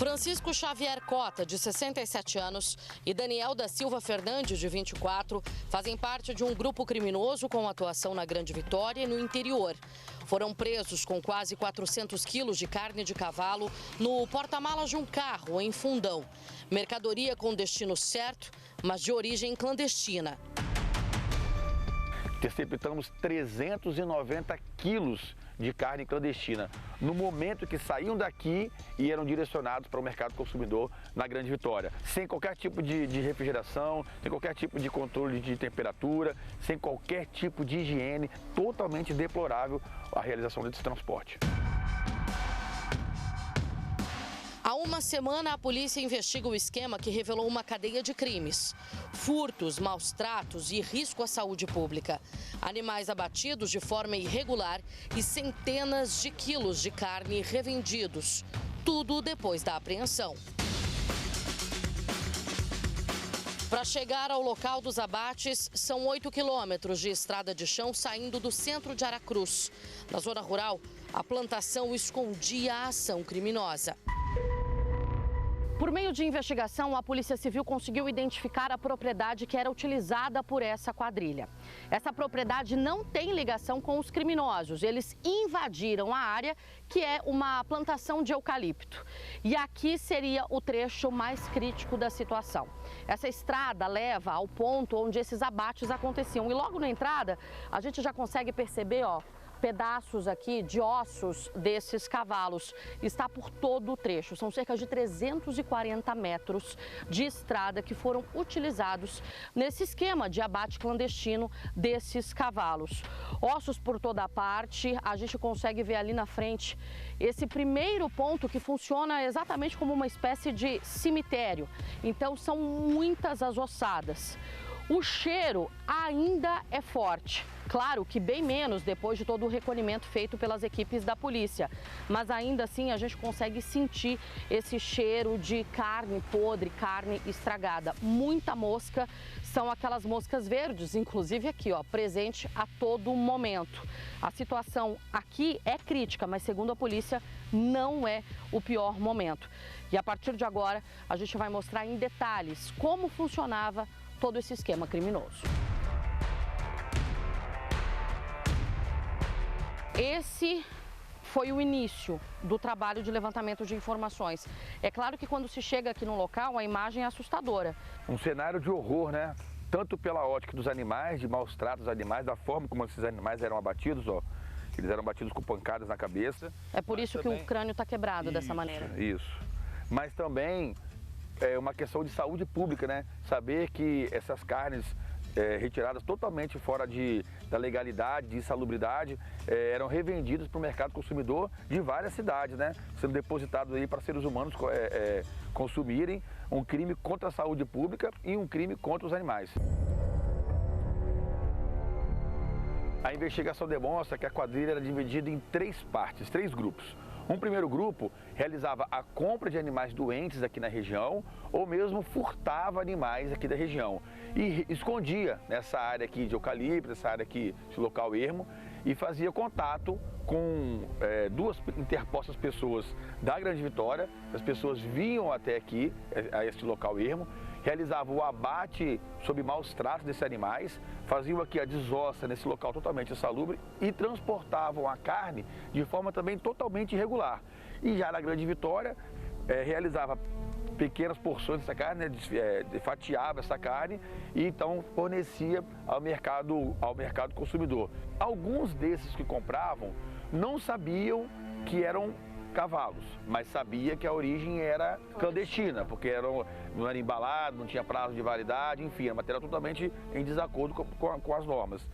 Francisco Xavier Cota, de 67 anos, e Daniel da Silva Fernandes, de 24, fazem parte de um grupo criminoso com atuação na Grande Vitória e no interior. Foram presos com quase 400 quilos de carne de cavalo no porta-malas de um carro em Fundão. Mercadoria com destino certo, mas de origem clandestina. Interceptamos 390 quilos de carne clandestina no momento que saíam daqui e eram direcionados para o mercado consumidor na Grande Vitória, sem qualquer tipo de refrigeração, sem qualquer tipo de controle de temperatura, sem qualquer tipo de higiene, totalmente deplorável a realização desse transporte. Há uma semana, a polícia investiga o esquema que revelou uma cadeia de crimes. Furtos, maus-tratos e risco à saúde pública. Animais abatidos de forma irregular e centenas de quilos de carne revendidos. Tudo depois da apreensão. Para chegar ao local dos abates, são 8 quilômetros de estrada de chão saindo do centro de Aracruz. Na zona rural, a plantação escondia a ação criminosa. Por meio de investigação, a Polícia Civil conseguiu identificar a propriedade que era utilizada por essa quadrilha. Essa propriedade não tem ligação com os criminosos. Eles invadiram a área, que é uma plantação de eucalipto. E aqui seria o trecho mais crítico da situação. Essa estrada leva ao ponto onde esses abates aconteciam. E logo na entrada, a gente já consegue perceber, pedaços aqui de ossos desses cavalos. Está por todo o trecho. São cerca de 340 metros de estrada que foram utilizados nesse esquema de abate clandestino desses cavalos. Ossos por toda parte. A gente consegue ver ali na frente esse primeiro ponto que funciona exatamente como uma espécie de cemitério. Então são muitas as ossadas. O cheiro ainda é forte. Claro que bem menos depois de todo o recolhimento feito pelas equipes da polícia. Mas ainda assim a gente consegue sentir esse cheiro de carne podre, carne estragada. Muita mosca, são aquelas moscas verdes, inclusive aqui, presente a todo momento. A situação aqui é crítica, mas segundo a polícia não é o pior momento. E a partir de agora a gente vai mostrar em detalhes como funcionava todo esse esquema criminoso. Esse foi o início do trabalho de levantamento de informações. É claro que quando se chega aqui no local, a imagem é assustadora. Um cenário de horror, né? Tanto pela ótica dos animais, de maus tratos dos animais, da forma como esses animais eram abatidos, Eles eram abatidos com pancadas na cabeça. É por isso também que o crânio está quebrado dessa maneira. Isso. Mas também é uma questão de saúde pública, né? Saber que essas carnes retiradas totalmente fora da legalidade, de insalubridade, eram revendidas para o mercado consumidor de várias cidades, né? Sendo depositados aí para seres humanos consumirem, um crime contra a saúde pública e um crime contra os animais. A investigação demonstra que a quadrilha era dividida em 3 partes, 3 grupos. Um primeiro grupo realizava a compra de animais doentes aqui na região ou mesmo furtava animais aqui da região e escondia nessa área aqui de eucalipto, nessa área aqui, esse local ermo, e fazia contato com 2 interpostas pessoas da Grande Vitória. As pessoas vinham até aqui, a este local ermo, realizavam o abate sob maus tratos desses animais, faziam aqui a desossa nesse local totalmente insalubre e transportavam a carne de forma também totalmente irregular. E já na Grande Vitória, realizava pequenas porções dessa carne, fatiava essa carne e então fornecia ao mercado consumidor. Alguns desses que compravam não sabiam que eram cavalos, mas sabia que a origem era clandestina, porque não era embalado, não tinha prazo de validade, enfim, era material totalmente em desacordo com as normas.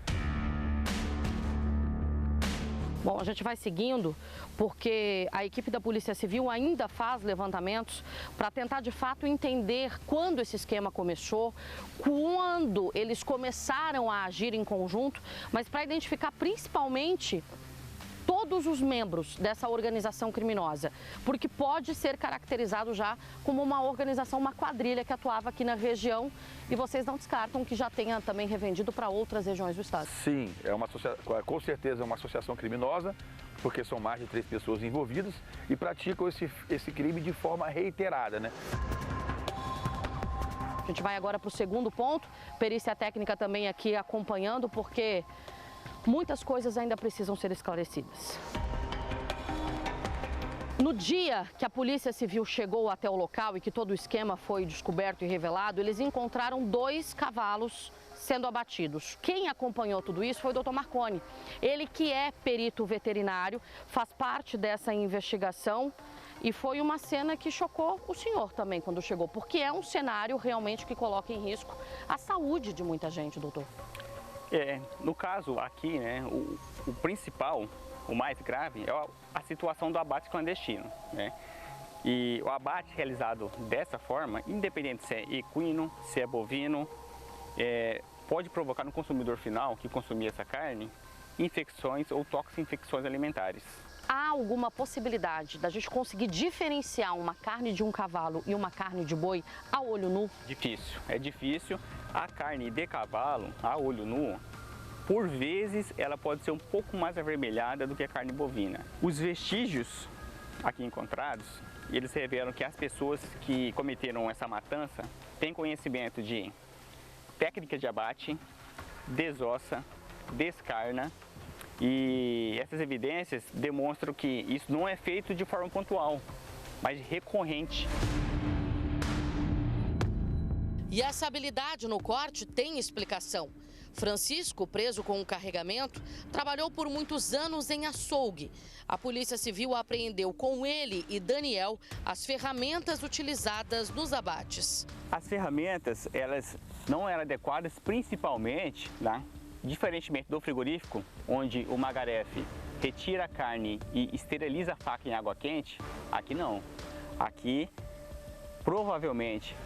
Bom, a gente vai seguindo porque a equipe da Polícia Civil ainda faz levantamentos para tentar de fato entender quando esse esquema começou, quando eles começaram a agir em conjunto, mas para identificar principalmente todos os membros dessa organização criminosa, porque pode ser caracterizado já como uma organização, uma quadrilha que atuava aqui na região, e vocês não descartam que já tenha também revendido para outras regiões do estado? Sim, com certeza é uma associação criminosa, porque são mais de 3 pessoas envolvidas e praticam esse crime de forma reiterada, né? A gente vai agora para o segundo ponto, perícia técnica também aqui acompanhando, porque muitas coisas ainda precisam ser esclarecidas. No dia que a Polícia Civil chegou até o local e que todo o esquema foi descoberto e revelado, eles encontraram 2 cavalos sendo abatidos. Quem acompanhou tudo isso foi o Dr. Marconi. Ele que é perito veterinário, faz parte dessa investigação e foi uma cena que chocou o senhor também quando chegou, porque é um cenário realmente que coloca em risco a saúde de muita gente, doutor. No caso aqui, né, o principal, o mais grave, é a situação do abate clandestino, né? E o abate realizado dessa forma, independente se é equino, se é bovino, pode provocar no consumidor final que consumir essa carne infecções ou toxinfecções alimentares. Há alguma possibilidade da gente conseguir diferenciar uma carne de um cavalo e uma carne de boi a olho nu? Difícil, é difícil. A carne de cavalo a olho nu, por vezes, ela pode ser um pouco mais avermelhada do que a carne bovina. Os vestígios aqui encontrados, eles revelam que as pessoas que cometeram essa matança têm conhecimento de técnica de abate, desossa, descarna, e essas evidências demonstram que isso não é feito de forma pontual, mas recorrente. E essa habilidade no corte tem explicação. Francisco, preso com um carregamento, trabalhou por muitos anos em açougue. A Polícia Civil apreendeu com ele e Daniel as ferramentas utilizadas nos abates. As ferramentas, elas não eram adequadas principalmente, né? Diferentemente do frigorífico, onde o magarefe retira a carne e esteriliza a faca em água quente, aqui não. Aqui, provavelmente,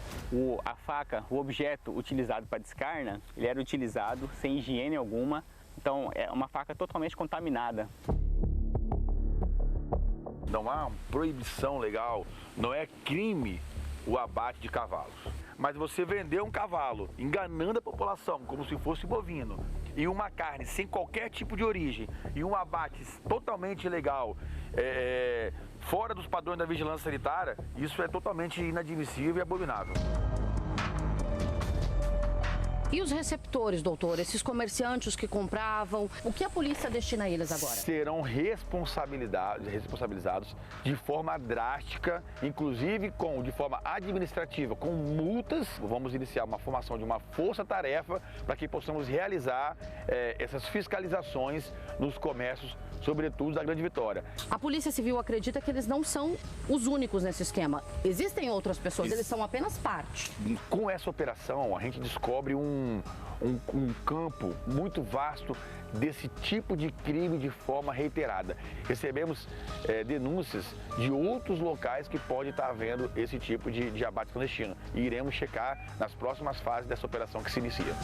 a faca, o objeto utilizado para descarna, ele era utilizado sem higiene alguma, então é uma faca totalmente contaminada. Não há uma proibição legal, não é crime o abate de cavalos. Mas você vender um cavalo enganando a população como se fosse bovino e uma carne sem qualquer tipo de origem e um abate totalmente ilegal, fora dos padrões da vigilância sanitária, isso é totalmente inadmissível e abominável. E os receptores, doutor, esses comerciantes que compravam, o que a polícia destina a eles agora? Serão responsabilizados de forma drástica, inclusive de forma administrativa, com multas. Vamos iniciar uma formação de uma força-tarefa para que possamos realizar essas fiscalizações nos comércios, sobretudo da Grande Vitória. A Polícia Civil acredita que eles não são os únicos nesse esquema. Existem outras pessoas, eles são apenas parte. Com essa operação, a gente descobre um campo muito vasto desse tipo de crime de forma reiterada. Recebemos denúncias de outros locais que pode estar havendo esse tipo de abate clandestino e iremos checar nas próximas fases dessa operação que se inicia.